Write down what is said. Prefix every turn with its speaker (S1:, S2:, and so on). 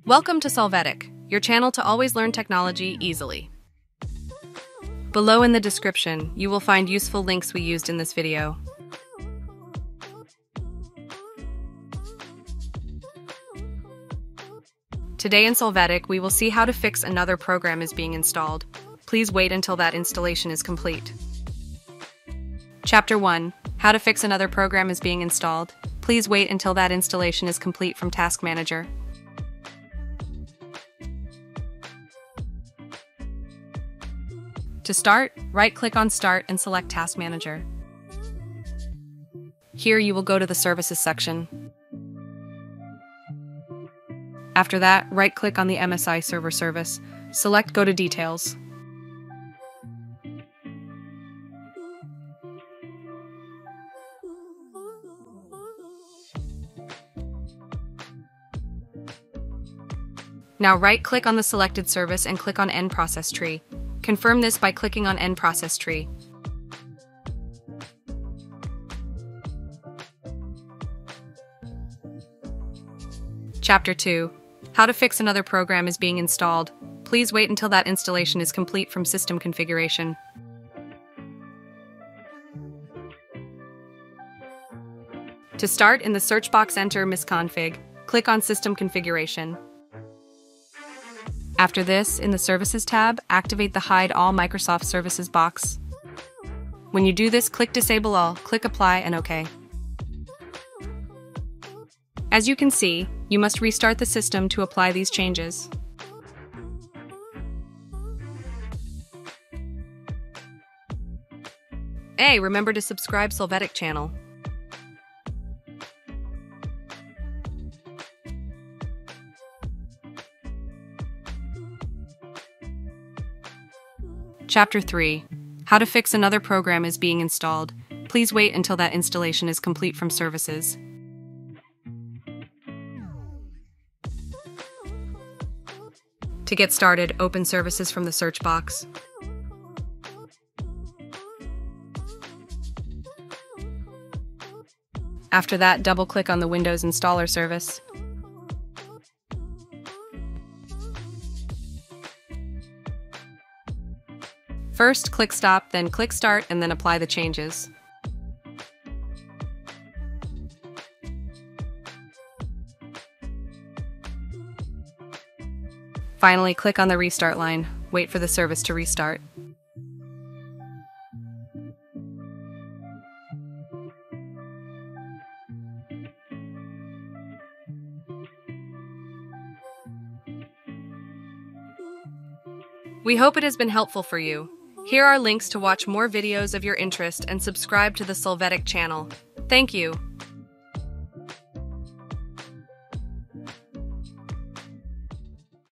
S1: Welcome to Solvetic, your channel to always learn technology easily. Below in the description, you will find useful links we used in this video. Today in Solvetic, we will see how to fix another program is being installed. Please wait until that installation is complete. Chapter 1. How to fix another program is being installed. Please wait until that installation is complete from Task Manager. To start, right-click on Start and select Task Manager. Here you will go to the Services section. After that, right-click on the MSI Server service. Select Go to Details. Now right-click on the selected service and click on End Process Tree. Confirm this by clicking on End Process Tree. Chapter 2. How to fix another program is being installed. Please wait until that installation is complete from System Configuration. To start, in the search box enter misconfig. Click on System Configuration. After this, in the Services tab, activate the Hide All Microsoft Services box. When you do this, click Disable All, click Apply and OK. As you can see, you must restart the system to apply these changes. Hey, remember to subscribe Solvetic channel. Chapter 3. How to fix another program is being installed. Please wait until that installation is complete from Services. To get started, open Services from the search box. After that, double-click on the Windows Installer service. First, click Stop, then click Start, and then apply the changes. Finally, click on the Restart line. Wait for the service to restart. We hope it has been helpful for you. Here are links to watch more videos of your interest and subscribe to the Solvetic channel. Thank you.